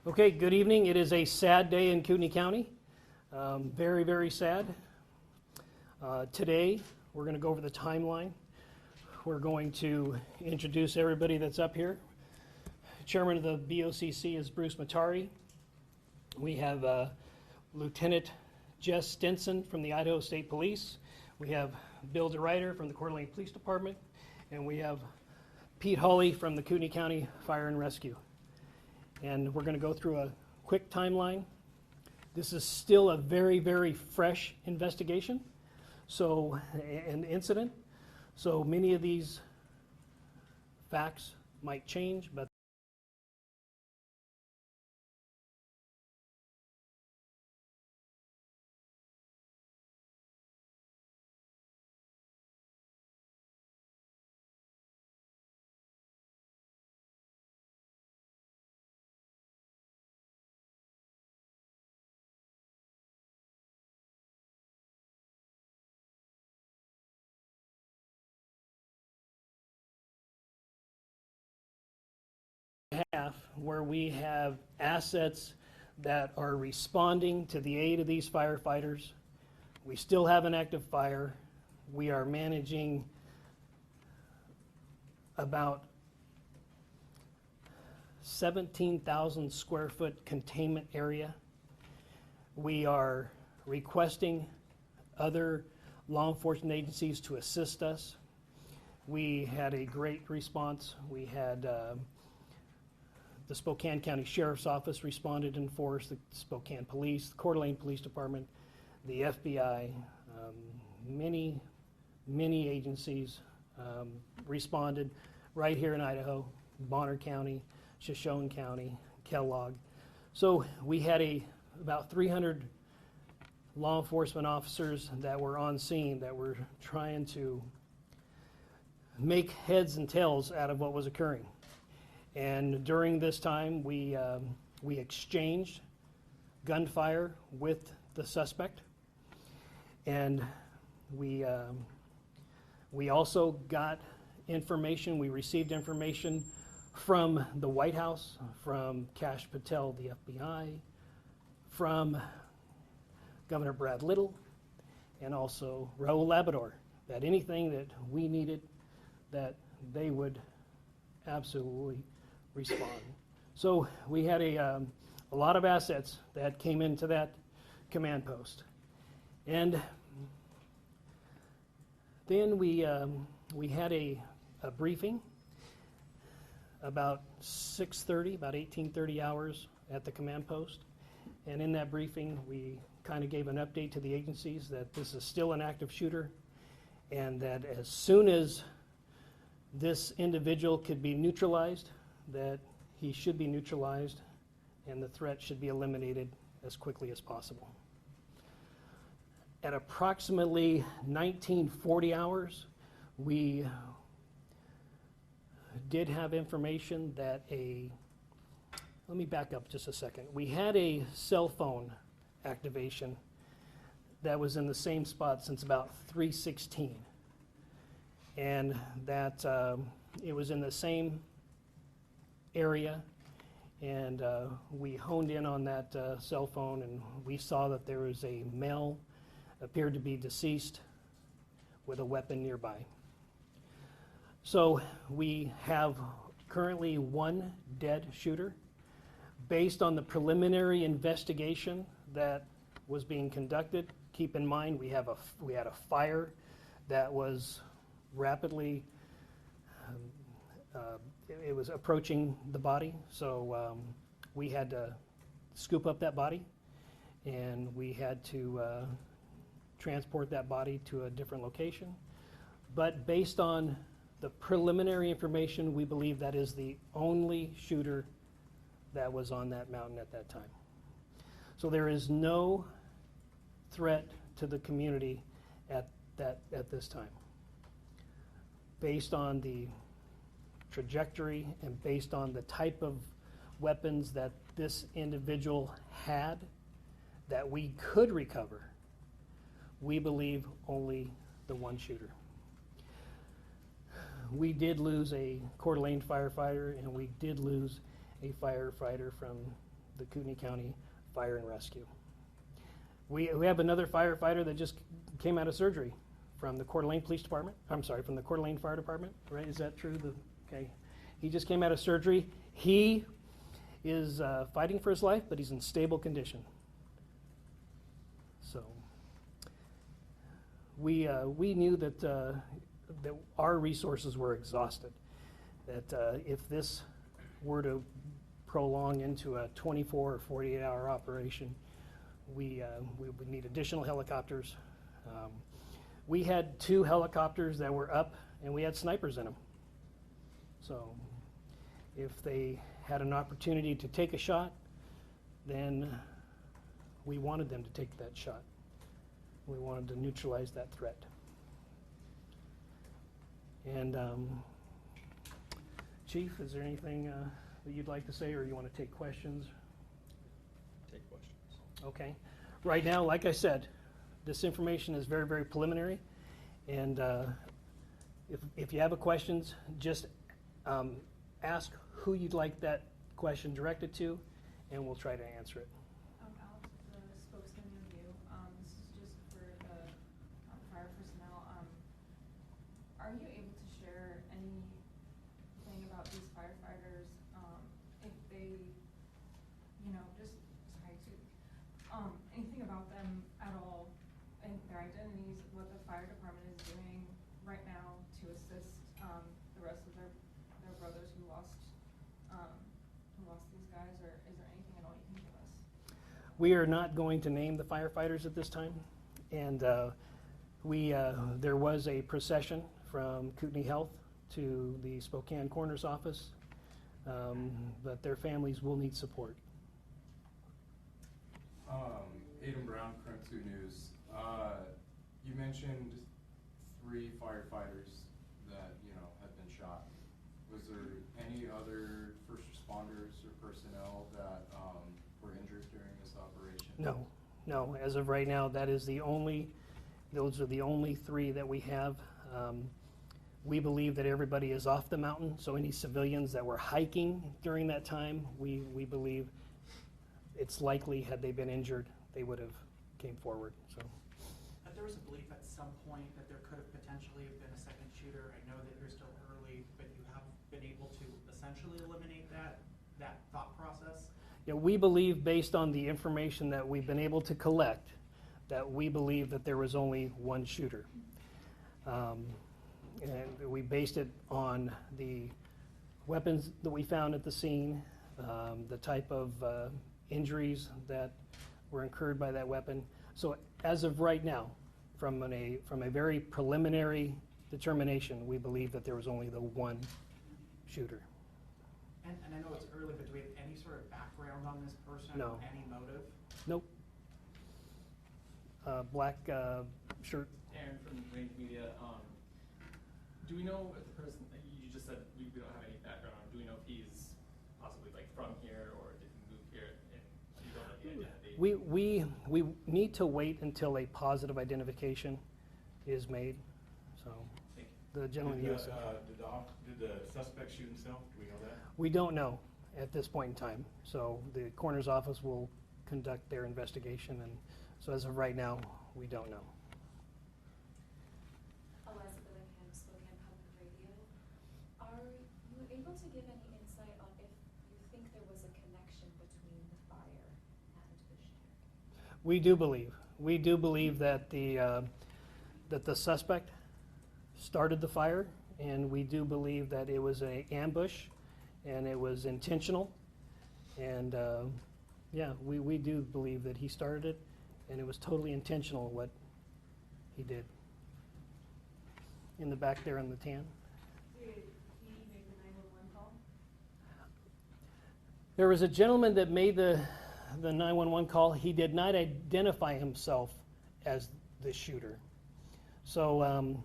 Okay, good evening. It is a sad day in Kootenai County. Very, very sad. Today, we're going to go over the timeline. We're going to introduce everybody that's up here. Chairman of the BOCC is Bruce Matari. We have Lieutenant Jess Stinson from the Idaho State Police. We have Bill DeRuyter from the Coeur d'Alene Police Department. And we have Pete Hawley from the Kootenai County Fire and Rescue. And we're going to go through a quick timeline. This is still a very, very fresh investigation, an incident. So many of these facts might change, but where we have assets that are responding to the aid of these firefighters. We still have an active fire. We are managing about 17,000 square foot containment area. We are requesting other law enforcement agencies to assist us. We had a great response. We had the Spokane County Sheriff's Office responded in force, the Spokane Police, the Coeur d'Alene Police Department, the FBI, many agencies responded right here in Idaho, Bonner County, Shoshone County, Kellogg. So we had about 300 law enforcement officers that were on scene that were trying to make heads and tails out of what was occurring. And during this time, we exchanged gunfire with the suspect, and we also got information. We received information from the White House, from Kash Patel, the FBI, from Governor Brad Little, and also Raul Labrador, that anything that we needed, that they would absolutely respond. So we had a lot of assets that came into that command post. And then we had a briefing about 6:30, about 18:30 hours at the command post. And in that briefing, we kind of gave an update to the agencies that this is still an active shooter, and that as soon as this individual could be neutralized, that he should be neutralized and the threat should be eliminated as quickly as possible. At approximately 1940 hours, we did have information that let me back up just a second. We had a cell phone activation that was in the same spot since about 3:16. And that it was in the same area, and we honed in on that cell phone, and we saw that there was a male, appeared to be deceased, with a weapon nearby. So we have currently one dead shooter. Based on the preliminary investigation that was being conducted, keep in mind we had a fire that was rapidly, it was approaching the body, so we had to scoop up that body, and we had to transport that body to a different location. But based on the preliminary information, we believe that is the only shooter that was on that mountain at that time. So there is no threat to the community at this time. Based on the trajectory and based on the type of weapons that this individual had that we could recover, we believe only the one shooter. We did lose a Coeur d'Alene firefighter, and we did lose a firefighter from the Kootenai County Fire and Rescue. We have another firefighter that just came out of surgery from the Coeur d'Alene Police Department. I'm sorry, from the Coeur d'Alene Fire Department, right? Is that true? Okay. He just came out of surgery. He is fighting for his life, but he's in stable condition. So we knew that that our resources were exhausted. That if this were to prolong into a 24 or 48-hour operation, we would need additional helicopters. We had 2 helicopters that were up, and we had snipers in them. So if they had an opportunity to take a shot, then we wanted them to take that shot. We wanted to neutralize that threat. And Chief, is there anything that you'd like to say, or you want to take questions? Take questions. Okay. Right now, like I said, this information is very, very preliminary, and if you have a questions, just ask who you'd like that question directed to, and we'll try to answer it. Alex, the spokesman review. This is just for the fire personnel. Are you able to share anything about these firefighters? If they, just anything about them at all, and their identities, what the fire department is doing right now to assist the rest of their brothers who lost these guys, or is there anything at all you can give us? We are not going to name the firefighters at this time, and there was a procession from Kootenai Health to the Spokane Coroner's office, but their families will need support. Aidan Brown, Current 2 News. You mentioned 3 firefighters that had been shot. Was there any other first responders or personnel that were injured during this operation? No. As of right now, those are the only 3 that we have. We believe that everybody is off the mountain, so any civilians that were hiking during that time, we believe it's likely, had they been injured, they would have came forward. So. There was a belief at some point that there could have potentially been a second shooter. I know that you're still early, but you have been able to essentially eliminate that thought process? Yeah, we believe, based on the information that we've been able to collect, that we believe that there was only one shooter. And we based it on the weapons that we found at the scene, the type of injuries that were incurred by that weapon. So as of right now, from a very preliminary determination, we believe that there was only the one shooter. And I know it's early, but do we have any sort of background on this person? No. Or any motive? Nope. Black shirt. Aaron from Range Media. Do we know if the person, you just said we don't have any background on him, do we know if he's possibly from here, or did he move here and you don't know the identity? We need to wait until a positive identification is made. So Thank the gentleman Did used the suspect shoot himself? Do we know that? We don't know at this point in time. So the coroner's office will conduct their investigation, and so as of right now, we don't know. Eliza Billingham, Spokane Public Radio. Are you able to give any insight on if you think there was a connection between the fire and the shooter? We do believe that the suspect started the fire, and we do believe that it was an ambush, and it was intentional. And we do believe that he started it, and it was totally intentional what he did. In the back there in the tan. Did he make the 911 call? There was a gentleman that made the 911 call. He did not identify himself as the shooter. So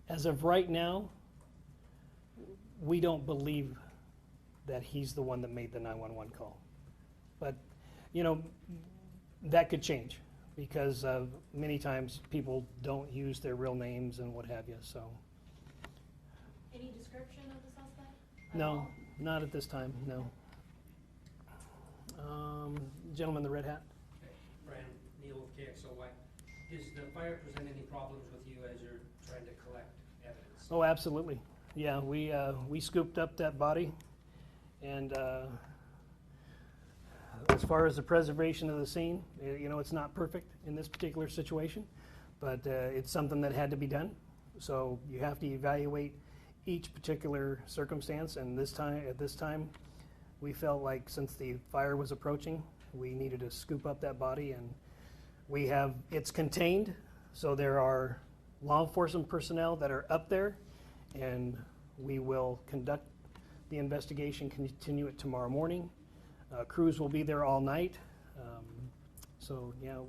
as of right now, we don't believe that he's the one that made the 911 call. But, that could change, because many times people don't use their real names and what have you. So. Any description of the suspect? No, not at this time, no. gentleman in the red hat. Okay, Brian Neal with KXOY. Does the fire present any problems with you as you're trying to collect evidence? Oh, absolutely. Yeah, we scooped up that body, and as far as the preservation of the scene, it's not perfect in this particular situation, but it's something that had to be done. So you have to evaluate each particular circumstance, and at this time, we felt like since the fire was approaching, we needed to scoop up that body, and it's contained, so there are law enforcement personnel that are up there, and we will conduct the investigation, continue it tomorrow morning. Crews will be there all night. So yeah,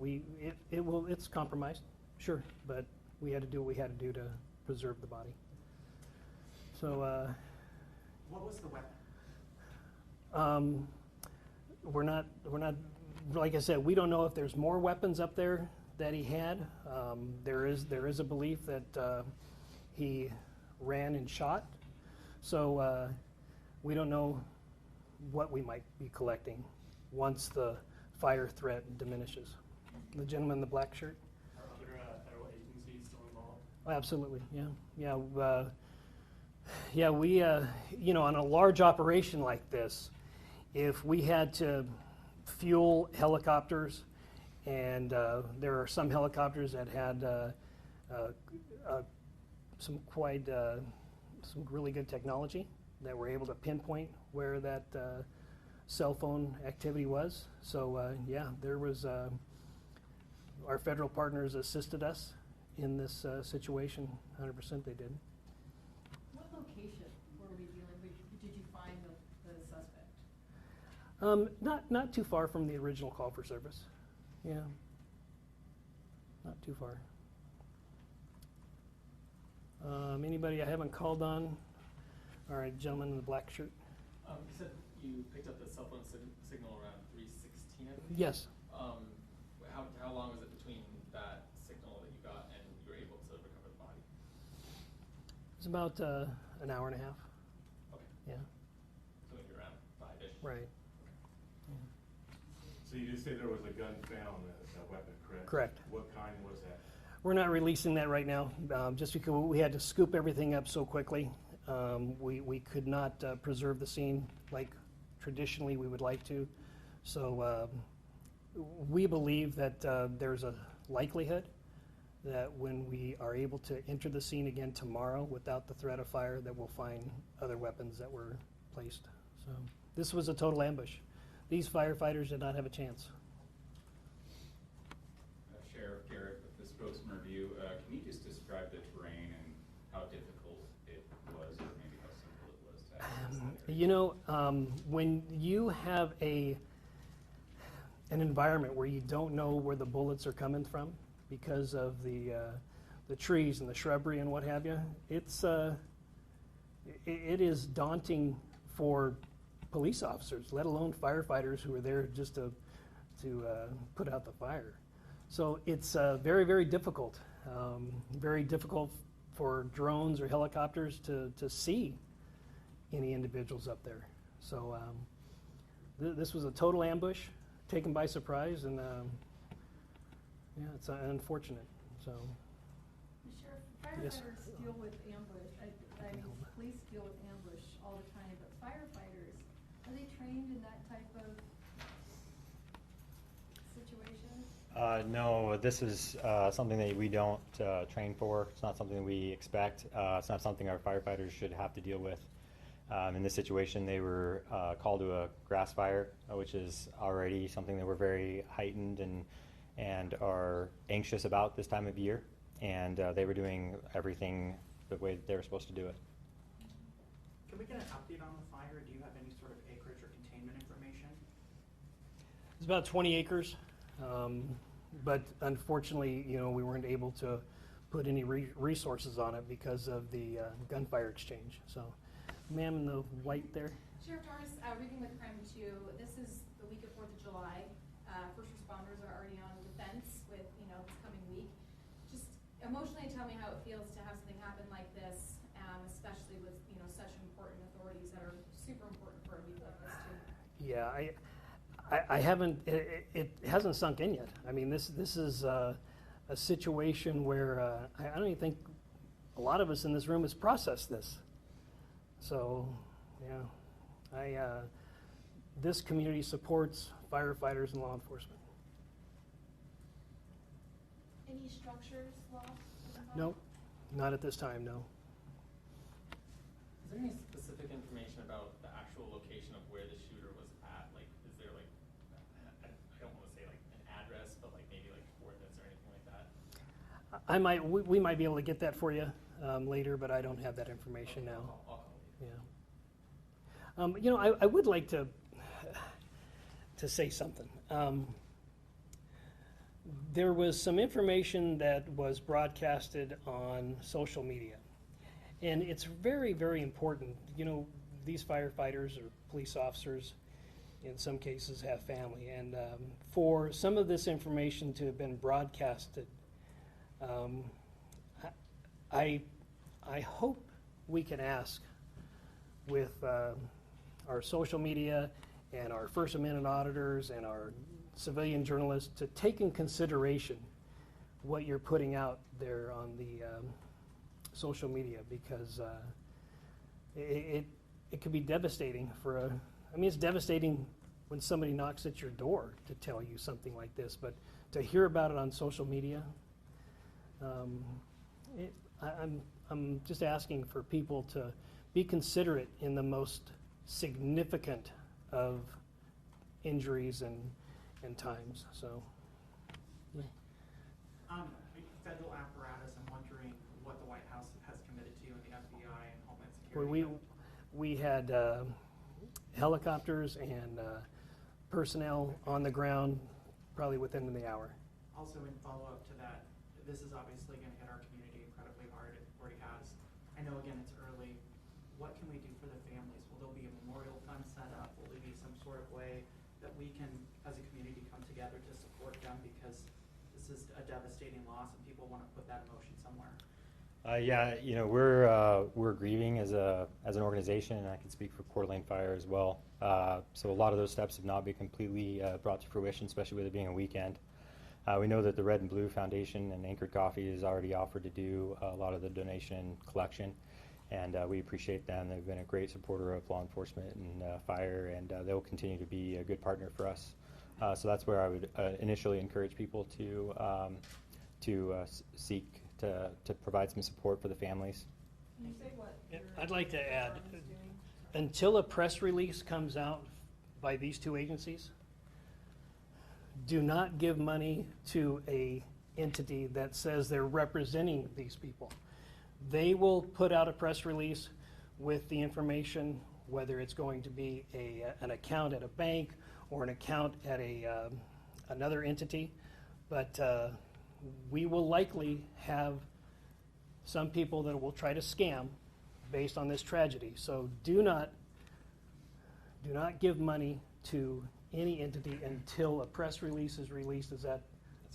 it's compromised, sure, but we had to do what we had to do to preserve the body. So What was the weapon? we're not, like I said, we don't know if there's more weapons up there that he had. There is a belief that he ran and shot. So we don't know what we might be collecting once the fire threat diminishes. The gentleman in the black shirt? Are other federal agencies still involved? Oh, absolutely, yeah. We, on a large operation like this, if we had to fuel helicopters, and there are some helicopters that had some really good technology that were able to pinpoint where that cell phone activity was. So there was our federal partners assisted us in this situation. 100% they did. What location were we dealing with? Did you find the suspect? Not too far from the original call for service. Yeah, not too far. Anybody I haven't called on? All right, gentleman in the black shirt. You said you picked up the cell phone signal around 3:16, I believe? Yes. How long was it between that signal that you got and you were able to recover the body? It's about an hour and a half. Okay. Yeah. So maybe around 5-ish? Right. So you did say there was a gun found, a weapon, correct? Correct. What kind was that? We're not releasing that right now, just because we had to scoop everything up so quickly. We could not preserve the scene like traditionally we would like to. So we believe that there's a likelihood that when we are able to enter the scene again tomorrow without the threat of fire, that we'll find other weapons that were placed. So this was a total ambush. These firefighters did not have a chance. Sheriff Garrett with the spokesman review. Can you just describe the terrain and how difficult it was, or maybe how simple it was to access that area? When you have an environment where you don't know where the bullets are coming from because of the trees and the shrubbery and what have you, it is daunting for police officers, let alone firefighters who are there just to put out the fire. So it's very, very difficult. Very difficult for drones or helicopters to see any individuals up there. So this was a total ambush, taken by surprise, and it's unfortunate. So. Sheriff, Yes. firefighters deal with ambush. I mean, police deal with ambush all the time, but firefighters, are they trained in that type of situation? No, this is something that we don't train for. It's not something we expect. It's not something our firefighters should have to deal with. In this situation, they were called to a grass fire, which is already something that we're very heightened and are anxious about this time of year. And they were doing everything the way that they were supposed to do it. Can we get an update on the fire? Do you have any sort of acreage or containment information? It's about 20 acres, but unfortunately, we weren't able to put any resources on it because of the gunfire exchange. So, ma'am in the white there. Sheriff Torres, reading with Crime 2, this is the week of 4th of July. First responders are already on defense with, this coming week. Just emotionally tell me how it feels to have something happen like this, especially with, such important authorities that are super important for a week like this too. Yeah, I haven't, it hasn't sunk in yet. I mean, this is a situation where I don't even think a lot of us in this room has processed this. So, yeah, this community supports firefighters and law enforcement. Any structures lost? Nope, not at this time, no. Is there any specific information about the actual location of where the shooter was at? Like, is there like, I don't want to say like an address, but like maybe like coordinates or anything like that? We might be able to get that for you later, but I don't have that information now. I'll call you. Yeah. I would like to say something. There was some information that was broadcasted on social media, and it's very, very important. These firefighters or police officers, in some cases, have family, and for some of this information to have been broadcasted, I hope we can ask with our social media and our First Amendment auditors and our civilian journalists to take in consideration what you're putting out there on the social media, because it could be devastating it's devastating when somebody knocks at your door to tell you something like this, but to hear about it on social media, I'm just asking for people to be considerate in the most significant of injuries and times. So, Federal apparatus, I'm wondering what the White House has committed to, and the FBI and Homeland Security. we had helicopters and personnel on the ground probably within the hour. Also, in follow-up to that, this is obviously going to hit our community incredibly hard. It already has. I know, again, it's early. What can we do for the families? Will there be a memorial fund set up? Will there be some sort of way that we can, as a community, come together to support them? Because this is a devastating loss, and people want to put that emotion somewhere. We're grieving as an organization, and I can speak for Coeur d'Alene Fire as well. So a lot of those steps have not been completely brought to fruition, especially with it being a weekend. We know that the Red and Blue Foundation and Anchored Coffee has already offered to do a lot of the donation collection, and we appreciate them. They've been a great supporter of law enforcement and fire, and they'll continue to be a good partner for us. So that's where I would initially encourage people to seek to provide some support for the families. Can you say what I'd like to add, department's doing? until a press release comes out by these two agencies, do not give money to a entity that says they're representing these people. They will put out a press release with the information, whether it's going to be an account at a bank or an account at another entity, but we will likely have some people that will try to scam based on this tragedy. So do not give money to any entity until a press release is released. Is that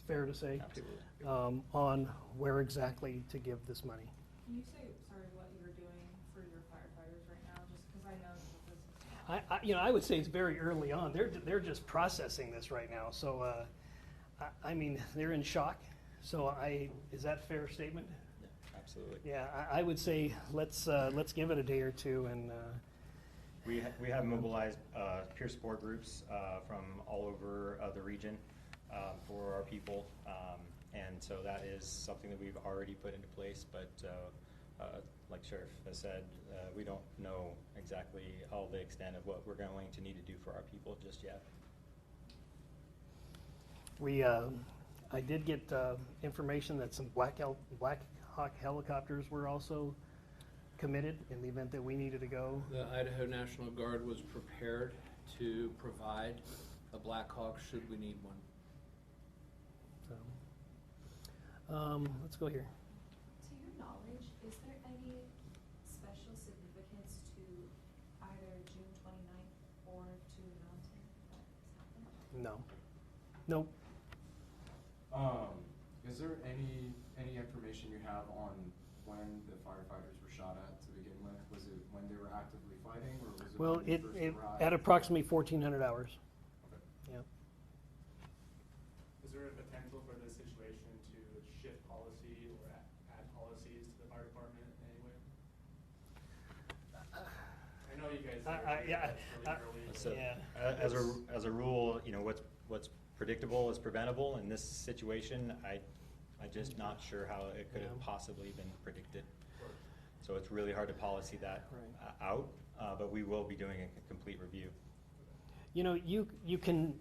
fair to say? Absolutely. On where exactly to give this money. Can you say, sorry, what you're doing for your firefighters right now, just because I know that this is. I would say it's very early on. They're just processing this right now. So, they're in shock. So is that a fair statement? Yeah, absolutely. Yeah, I would say let's give it a day or two and. We have mobilized peer support groups from all over the region for our people, and so that is something that we've already put into place. But like Sheriff has said, we don't know exactly all the extent of what we're going to need to do for our people just yet. I did get information that some Black Hawk helicopters were also committed in the event that we needed to go. The Idaho National Guard was prepared to provide a Black Hawk should we need one. So, let's go here. To your knowledge, is there any special significance to either June 29th or to the mountain that has happened? No. Nope. Is there any information you have on when the firefighters were shot at to begin with? Was it when they were actively fighting, or was it Well, when they first arrived? at approximately 1,400 hours. Okay. potential for this situation to shift policy or add policies to the fire department in any way? I know you guys are yeah, really early. So, Yeah. as a rule, you know, what's predictable is preventable. In this situation, I'm just not sure how it could have Yeah. possibly been predicted. So it's really hard to policy that out, but we will be doing a complete review. You know, you can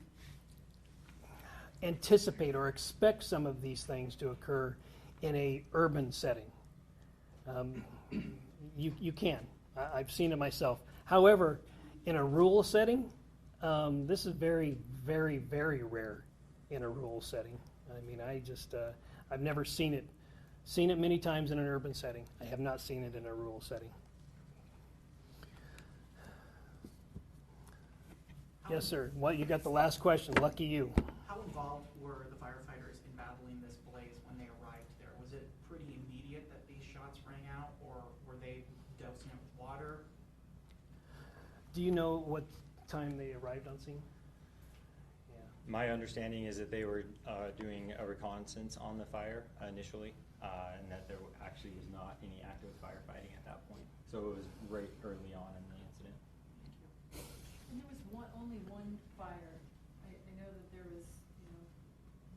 anticipate or expect some of these things to occur in a urban setting. You can. I've seen it myself. However, in a rural setting, this is very, very, very rare in a rural setting. I mean, I've never seen it many times in an urban setting. I have not seen it in a rural setting. Yes, sir. Well, you got the last question. Lucky you. How involved were the firefighters in battling this blaze when they arrived there? Was it pretty immediate that these shots rang out, or were they dousing it with water? Do you know what time they arrived on scene? Yeah. My understanding is that they were doing a reconnaissance on the fire initially, and that there actually was not any active firefighting at that point. So it was right early on in the incident. And there was only one fire. I know that there was,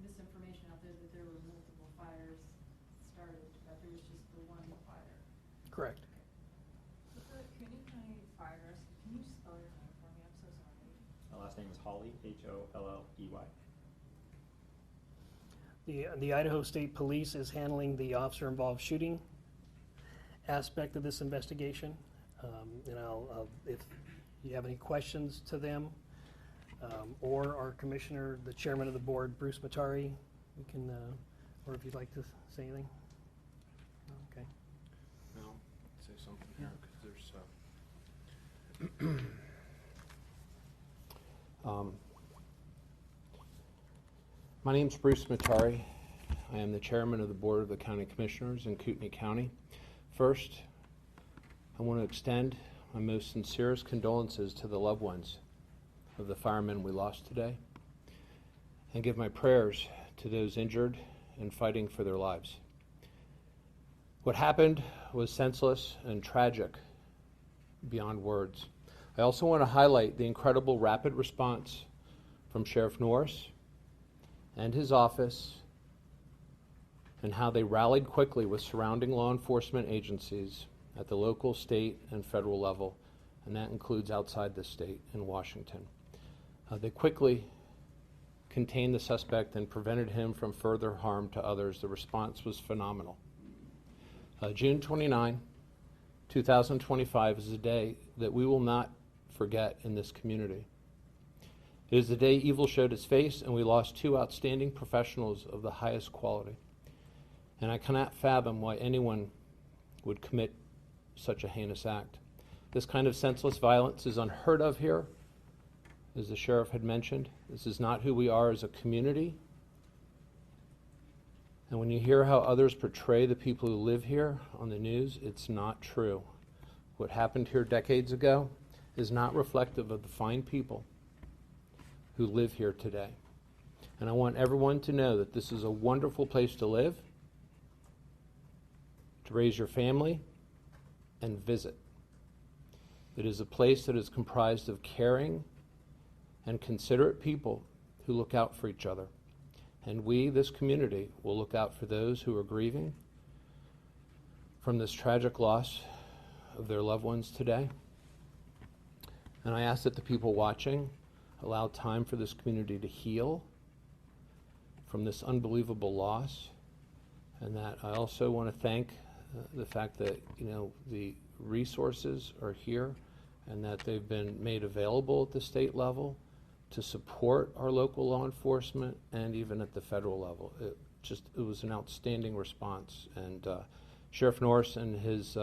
misinformation out there that there were multiple fires started, but there was just the one fire. Correct. So for CUNY County Fire Rescue, can you spell your name for me? I'm so sorry. My last name is Holley, Holley. The Idaho State Police is handling the officer-involved shooting aspect of this investigation. And I'll, if you have any questions to them, or our commissioner, the chairman of the board, Bruce Matari, we can, or if you'd like to say anything. Okay. I'll say something here, because there's my name's Bruce Matari. I am the chairman of the board of the county commissioners in Kootenai County. First, I want to extend my most sincerest condolences to the loved ones of the firemen we lost today, and give my prayers to those injured and fighting for their lives. What happened was senseless and tragic beyond words. I also want to highlight the incredible rapid response from Sheriff Norris and his office, and how they rallied quickly with surrounding law enforcement agencies at the local, state, and federal level, and that includes outside the state in Washington. They quickly contained the suspect and prevented him from further harm to others. The response was phenomenal. June 29, 2025 is a day that we will not forget in this community. It is the day evil showed its face, and we lost two outstanding professionals of the highest quality. And I cannot fathom why anyone would commit such a heinous act. This kind of senseless violence is unheard of here, as the sheriff had mentioned. This is not who we are as a community. And when you hear how others portray the people who live here on the news, it's not true. What happened here decades ago is not reflective of the fine people who live here today. And I want everyone to know that this is a wonderful place to live, to raise your family, and visit. It is a place that is comprised of caring and considerate people who look out for each other. And we, this community, will look out for those who are grieving from this tragic loss of their loved ones today. And I ask that the people watching allow time for this community to heal from this unbelievable loss. And that I also want to thank the fact that, the resources are here and that they've been made available at the state level to support our local law enforcement and even at the federal level. It was an outstanding response, and Sheriff Norris and his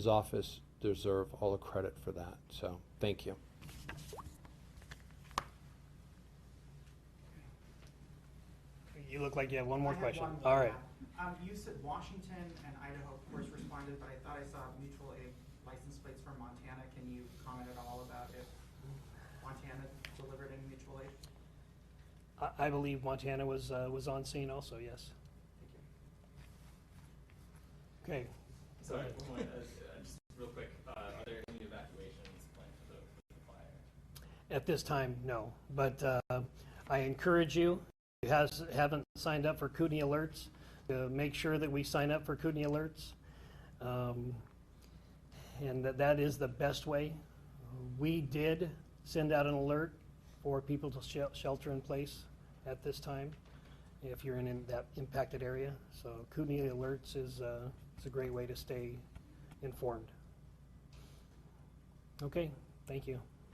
office deserve all the credit for that. So, thank you. You look like you have one more I have question. one more, All right. yeah. You said Washington and Idaho, of course, responded, but I thought I saw mutual aid license plates from Montana. Can you comment at all about if Montana delivered any mutual aid? I believe Montana was on scene also, yes. Thank you. Okay. Sorry, one more, just real quick, are there any evacuations planned for the fire? At this time, no. But I encourage you, if you haven't signed up for Kootenai Alerts, to make sure that we sign up for Kootenai Alerts. And that is the best way. We did send out an alert for people to shelter in place at this time, if you're in that impacted area. So Kootenai Alerts is a great way to stay informed. Okay, thank you.